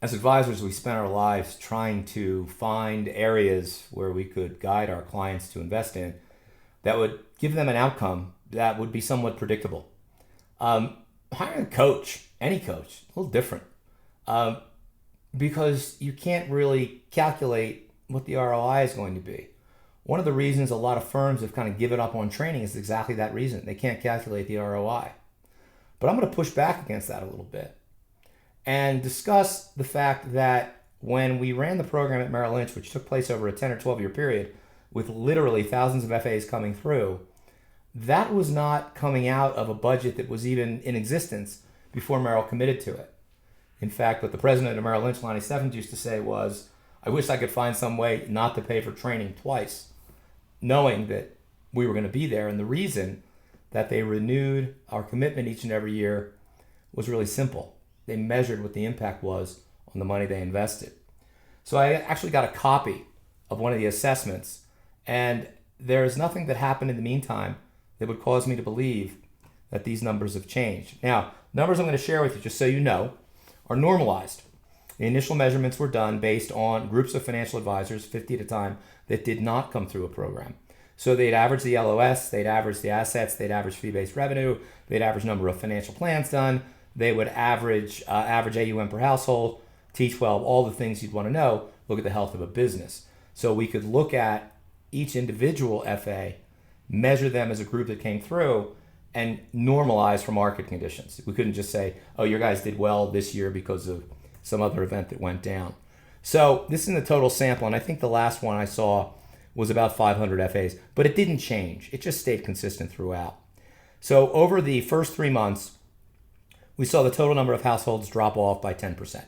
As advisors, we spent our lives trying to find areas where we could guide our clients to invest in that would give them an outcome that would be somewhat predictable. Hiring a coach, any coach, a little different, um, because you can't really calculate what the ROI is going to be. One of the reasons a lot of firms have kind of given up on training is exactly that reason. They can't calculate the ROI. But I'm going to push back against that a little bit and discuss the fact that when we ran the program at Merrill Lynch, which took place over a 10 or 12 year period with literally thousands of FAs coming through, that was not coming out of a budget that was even in existence before Merrill committed to it. In fact, what the president of Merrill Lynch, Lonnie Steffens, used to say was, I wish I could find some way not to pay for training twice, knowing that we were going to be there. And the reason that they renewed our commitment each and every year was really simple. They measured what the impact was on the money they invested. So I actually got a copy of one of the assessments, and there is nothing that happened in the meantime that would cause me to believe that these numbers have changed. Now, numbers I'm going to share with you, just so you know, are normalized. The initial measurements were done based on groups of financial advisors, 50 at a time, that did not come through a program. So they'd average the LOS, they'd average the assets, they'd average fee-based revenue, they'd average number of financial plans done, they would average AUM per household, T12, all the things you'd want to know, look at the health of a business. So we could look at each individual FA, measure them as a group that came through, and normalize for market conditions. We couldn't just say, oh, your guys did well this year because of some other event that went down. So this is the total sample, and I think the last one I saw was about 500 FAs, but it didn't change. It just stayed consistent throughout. So over the first 3 months, we saw the total number of households drop off by 10%.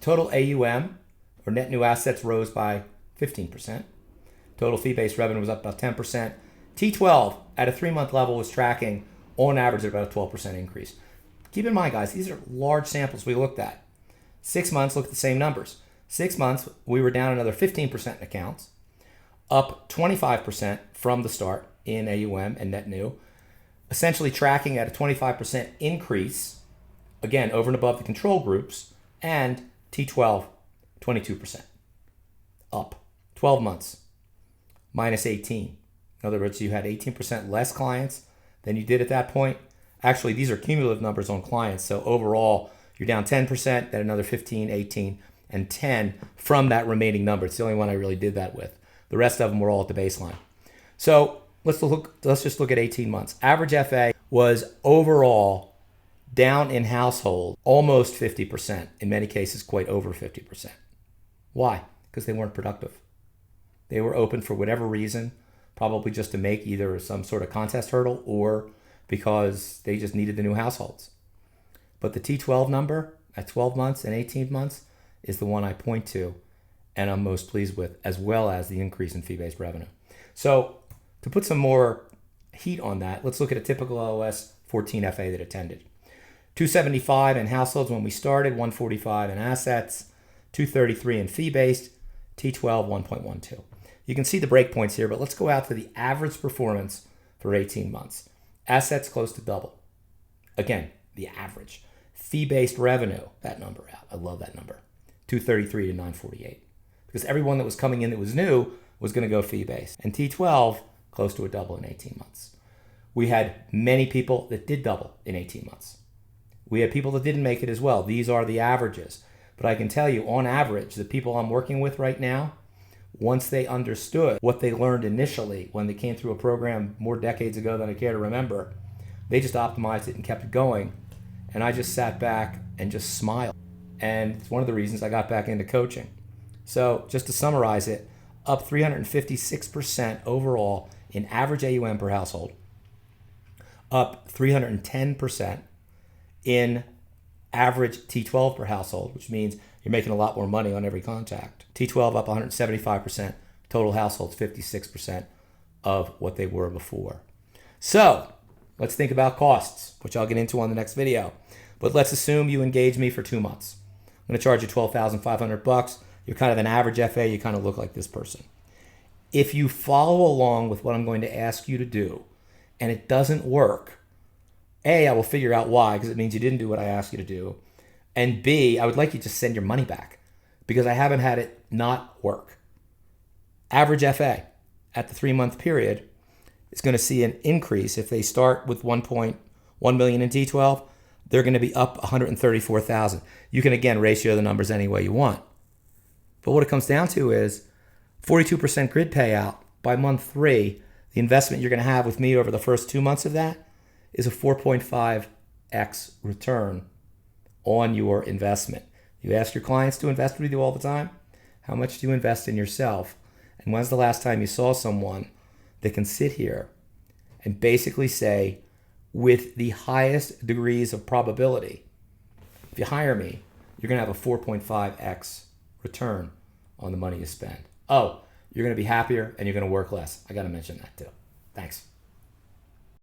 Total AUM, or net new assets, rose by 15%. Total fee-based revenue was up about 10%. T12 at a 3-month level was tracking on average at about a 12% increase. Keep in mind, guys, these are large samples we looked at. 6 months, look at the same numbers. 6 months, we were down another 15% in accounts, up 25% from the start in AUM and net new, essentially tracking at a 25% increase, again, over and above the control groups, and T12, 22%, up. 12 months, minus 18. In other words, you had 18% less clients than you did at that point. Actually, these are cumulative numbers on clients, so overall, you're down 10%, then another 15, 18, and 10 from that remaining number. It's the only one I really did that with. The rest of them were all at the baseline. So let's just look at 18 months. Average FA was overall down in household almost 50%, in many cases quite over 50%. Why? Because they weren't productive. They were open for whatever reason, probably just to make either some sort of contest hurdle or because they just needed the new households. But the T12 number at 12 months and 18 months is the one I point to and I'm most pleased with, as well as the increase in fee-based revenue. So to put some more heat on that, let's look at a typical LOS 14 FA that attended. 275 in households when we started, 145 in assets, 233 in fee-based, T12 1.12. You can see the breakpoints here, but let's go out to the average performance for 18 months. Assets close to double. Again, the average. Fee-based revenue, that number out. I love that number. 233 to 948. Because everyone that was coming in that was new was going to go fee-based. And T12, close to a double in 18 months. We had many people that did double in 18 months. We had people that didn't make it as well. These are the averages. But I can tell you, on average, the people I'm working with right now, once they understood what they learned initially when they came through a program more decades ago than I care to remember, they just optimized it and kept it going. And I just sat back and just smiled. And it's one of the reasons I got back into coaching. So just to summarize it, up 356% overall in average AUM per household, up 310% in average T12 per household, which means you're making a lot more money on every contact. T12 up 175%, total households 56% of what they were before. So let's think about costs, which I'll get into on the next video. But let's assume you engage me for 2 months. I'm going to charge you $12,500. You're kind of an average FA. You kind of look like this person. If you follow along with what I'm going to ask you to do and it doesn't work, A, I will figure out why, because it means you didn't do what I asked you to do. And B, I would like you to send your money back because I haven't had it not work. Average FA at the 3-month period is going to see an increase. If they start with 1.1 million in D12, they're going to be up 134,000. You can again ratio the numbers any way you want. But what it comes down to is 42% grid payout by month 3. The investment you're going to have with me over the first 2 months of that is a 4.5x return on your investment. You ask your clients to invest with you all the time. How much do you invest in yourself? And when's the last time you saw someone that can sit here and basically say, with the highest degrees of probability, if you hire me, you're going to have a 4.5x return on the money you spend. Oh, you're going to be happier and you're going to work less. I got to mention that too. Thanks.